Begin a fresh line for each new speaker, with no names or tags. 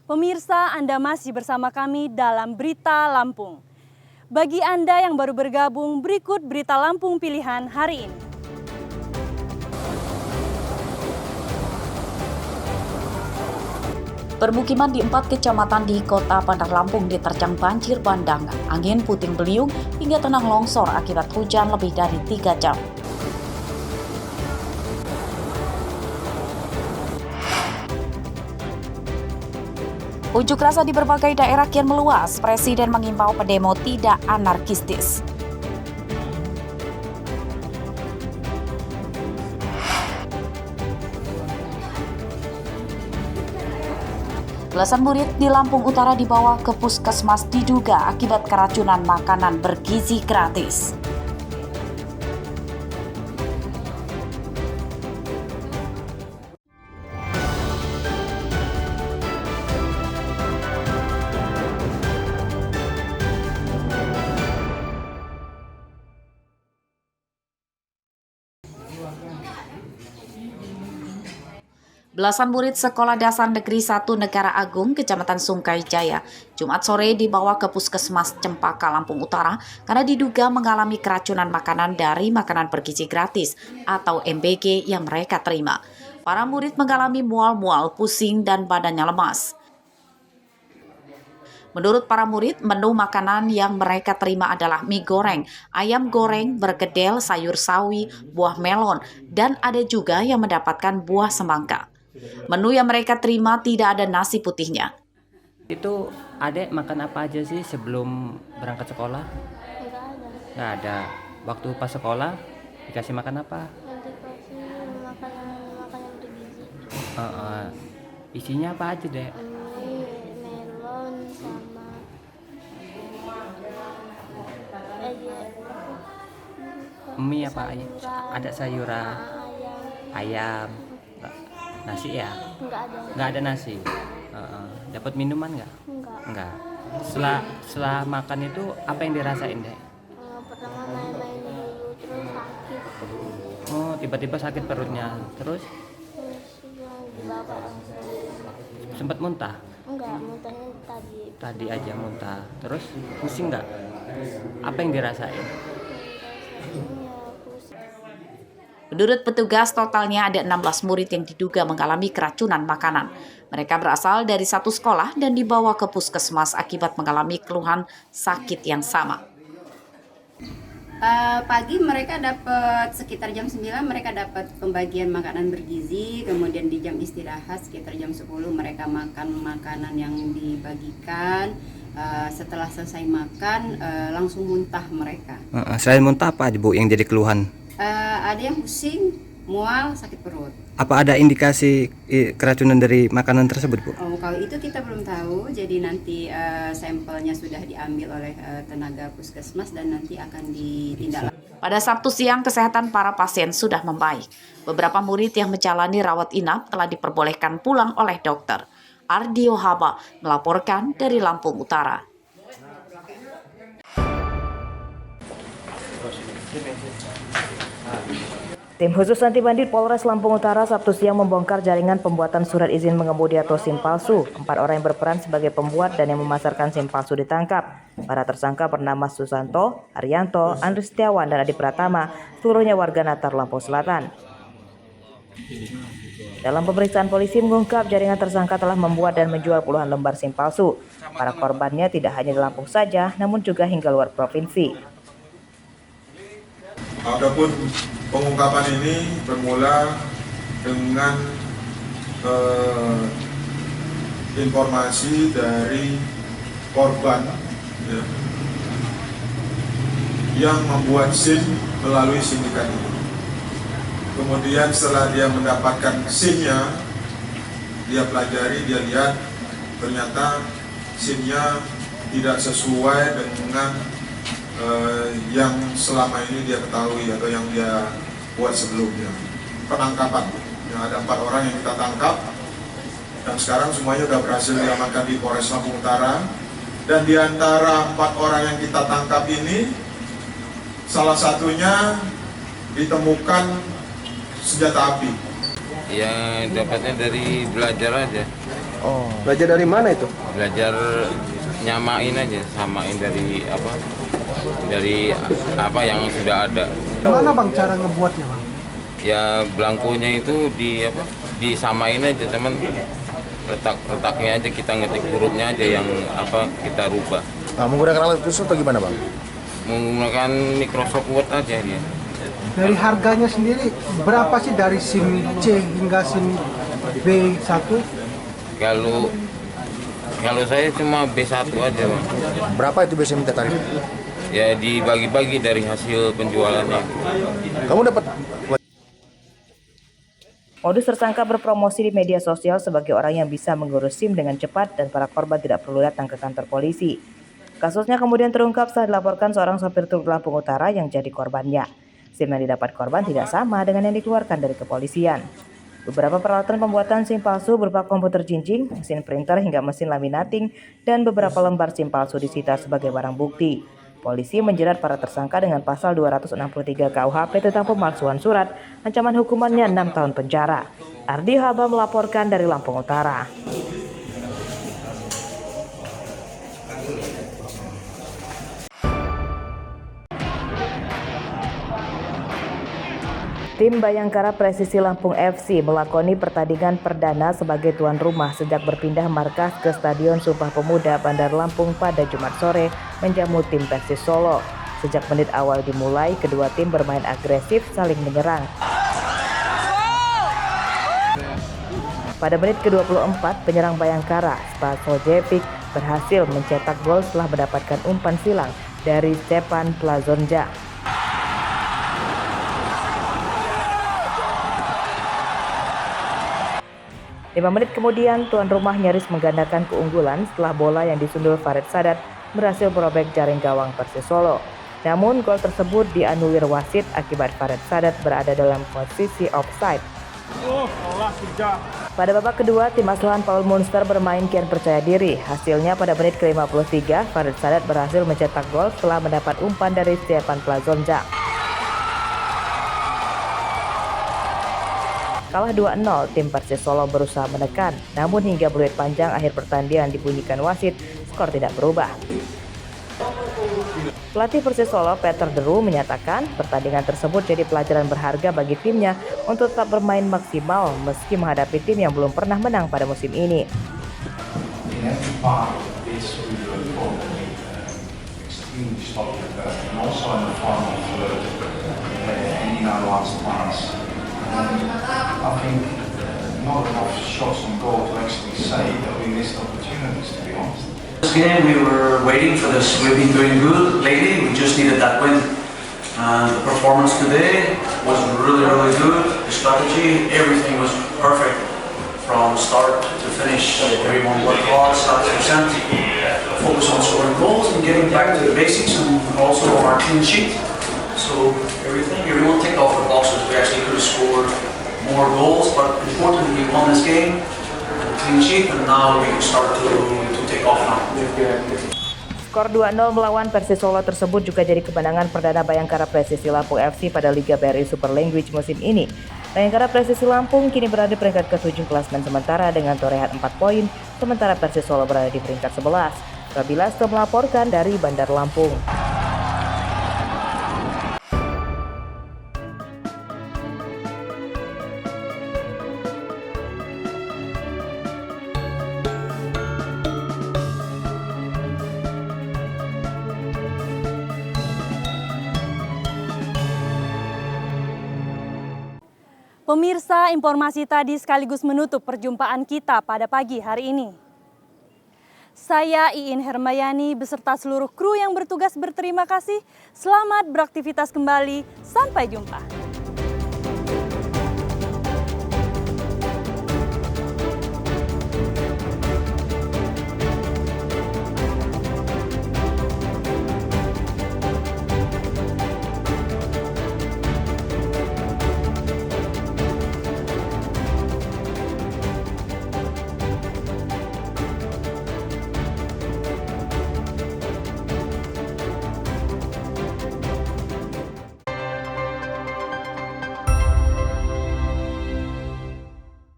Pemirsa, Anda masih bersama kami dalam Berita Lampung. Bagi Anda yang baru bergabung, berikut Berita Lampung pilihan hari ini.
Permukiman di 4 kecamatan di Kota Bandar Lampung diterjang banjir bandang, angin puting beliung hingga tanah longsor akibat hujan lebih dari 3 jam. Unjuk rasa di berbagai daerah kian meluas, Presiden mengimbau pendemo tidak anarkistis. Belasan murid di Lampung Utara dibawa ke puskesmas diduga akibat keracunan makanan bergizi gratis. Belasan murid Sekolah Dasar Negeri 1 Negara Agung, Kecamatan Sungkai Jaya, Jumat sore dibawa ke Puskesmas Cempaka, Lampung Utara karena diduga mengalami keracunan makanan dari makanan bergizi gratis atau MBG yang mereka terima. Para murid mengalami mual-mual, pusing, dan badannya lemas. Menurut para murid, menu makanan yang mereka terima adalah mie goreng, ayam goreng, bergedel, sayur sawi, buah melon, dan ada juga yang mendapatkan buah semangka. Menu yang mereka terima tidak ada nasi putihnya.
Itu adek makan apa aja sih sebelum berangkat sekolah? Nggak ada. Waktu pas sekolah dikasih makan apa?
Dikasih makanan bergizi.
Isinya apa aja dek?
Melon sama
Mie apa aja? Ada sayuran,
ayam.
ayam, nasi ya?
Nggak ada.
Nggak ada nasi. Dapat minuman nggak? Nggak. Setelah makan itu apa yang dirasain dek?
Pertama main-main dulu terus sakit.
Oh, tiba-tiba sakit perutnya. Terus
Yang dibawa orang tua.
sempat muntah.
Enggak, muntahnya tadi.
Tadi aja muntah. Terus pusing nggak? Apa yang dirasain?
Rasanya pusing.
Menurut petugas, totalnya ada 16 murid yang diduga mengalami keracunan makanan. Mereka berasal dari satu sekolah dan dibawa ke puskesmas akibat mengalami keluhan sakit yang sama.
Pagi mereka dapat sekitar jam 9 mereka dapat pembagian makanan bergizi, kemudian di jam istirahat sekitar jam 10 mereka makan makanan yang dibagikan. Setelah selesai makan langsung muntah mereka.
Selain muntah apa aja Bu yang jadi keluhan?
Ada yang pusing, mual, sakit perut.
Apa ada indikasi keracunan dari makanan tersebut Bu?
Oh, kalau itu kita belum tahu, jadi nanti sampelnya sudah diambil oleh tenaga puskesmas dan nanti akan ditindaklanjuti.
Pada Sabtu siang, kesehatan para pasien sudah membaik. Beberapa murid yang menjalani rawat inap telah diperbolehkan pulang oleh dokter. Ardio Haba melaporkan dari Lampung Utara.
Tim khusus anti bandit Polres Lampung Utara Sabtu siang membongkar jaringan pembuatan surat izin mengemudi atau SIM palsu. 4 orang yang berperan sebagai pembuat dan yang memasarkan SIM palsu ditangkap. Para tersangka bernama Susanto, Arianto, Andri Setiawan, dan Adi Pratama, seluruhnya warga Natar, Lampung Selatan. Dalam pemeriksaan, polisi mengungkap jaringan tersangka telah membuat dan menjual puluhan lembar SIM palsu. Para korbannya tidak hanya di Lampung saja, namun juga hingga luar provinsi.
Adapun pengungkapan ini bermula dengan informasi dari korban ya, yang membuat SIM melalui sindikat ini. Kemudian setelah dia mendapatkan SIM-nya, dia pelajari, dia lihat ternyata SIM-nya tidak sesuai dengan yang selama ini dia ketahui atau yang dia buat sebelumnya. Penangkapan, yang ada 4 orang yang kita tangkap dan sekarang semuanya sudah berhasil diamankan di Polres Lampung Utara. Dan di antara 4 orang yang kita tangkap ini, salah satunya ditemukan senjata api.
Yang dapatnya dari belajar aja. Oh. Belajar dari mana itu?
Belajar nyamain aja, samain dari apa yang sudah ada.
Gimana Bang cara ngebuatnya Bang?
Ya belangkonya itu disamain aja teman, retaknya aja kita ngetik hurufnya aja yang kita rubah.
Nah, menggunakan alat khusus atau gimana Bang?
Menggunakan Microsoft Word aja dia.
Dari harganya sendiri berapa sih dari SIM C hingga SIM B1?
Kalau saya cuma B1 aja Bang.
Berapa itu biasanya minta tarif?
Ya dibagi-bagi dari hasil penjualannya.
Kamu dapat.
Modus tersangka berpromosi di media sosial sebagai orang yang bisa mengurus SIM dengan cepat dan para korban tidak perlu datang ke kantor polisi. Kasusnya kemudian terungkap setelah dilaporkan seorang sopir truk Lampung Utara yang jadi korbannya. SIM yang didapat korban tidak sama dengan yang dikeluarkan dari kepolisian. Beberapa peralatan pembuatan SIM palsu berupa komputer jinjing, mesin printer hingga mesin laminating, dan beberapa lembar SIM palsu disita sebagai barang bukti. Polisi menjerat para tersangka dengan pasal 263 KUHP tentang pemalsuan surat, ancaman hukumannya 6 tahun penjara. Ardi Haba melaporkan dari Lampung Utara. Tim Bayangkara Presisi Lampung FC melakoni pertandingan perdana sebagai tuan rumah sejak berpindah markas ke Stadion Sumpah Pemuda Bandar Lampung pada Jumat sore menjamu tim Persis Solo. Sejak menit awal dimulai, kedua tim bermain agresif saling menyerang. Pada menit ke-24, penyerang Bayangkara, Spasojevic, berhasil mencetak gol setelah mendapatkan umpan silang dari Stepan Plazonja. 5 menit kemudian, tuan rumah nyaris menggandakan keunggulan setelah bola yang disundul Farid Sadat berhasil merobek jaring gawang Persis Solo. Namun, gol tersebut dianulir wasit akibat Farid Sadat berada dalam posisi offside. Pada babak kedua, tim asuhan Paul Munster bermain kian percaya diri. Hasilnya pada menit ke-53, Farid Sadat berhasil mencetak gol setelah mendapat umpan dari Stepan Plazonja. Kalah 2-0, tim Persis Solo berusaha menekan, namun hingga peluit panjang akhir pertandingan dibunyikan wasit, skor tidak berubah. Pelatih Persis Solo, Peter Deru, menyatakan pertandingan tersebut jadi pelajaran berharga bagi timnya untuk tetap bermain maksimal meski menghadapi tim yang belum pernah menang pada musim ini.
I think not enough shots on goal to actually say that we missed opportunities, to be honest.
This game we were waiting for this. We've been doing good lately. We just needed that win. The performance today was really good. The strategy, everything was perfect from start to finish. Everyone worked hard, 100%. Focus on scoring goals and getting back to the basics and also our clean sheet. So everyone ticked off the boxes. We actually could have scored more goals, but importantly, we won this game, clean sheet, and now we can start to take off now.
Skor 2-0 melawan Persis Solo tersebut juga jadi kemenangan perdana Bayangkara Presisi Lampung FC pada Liga BRI Super League musim ini. Bayangkara Presisi Lampung kini berada di peringkat ke-7 klasemen sementara dengan torehan 4 poin, sementara Persis Solo berada di peringkat 11. Rabila setelah melaporkan dari Bandar Lampung.
Pemirsa, informasi tadi sekaligus menutup perjumpaan kita pada pagi hari ini. Saya Iin Hermayani beserta seluruh kru yang bertugas berterima kasih. Selamat beraktivitas kembali. Sampai jumpa.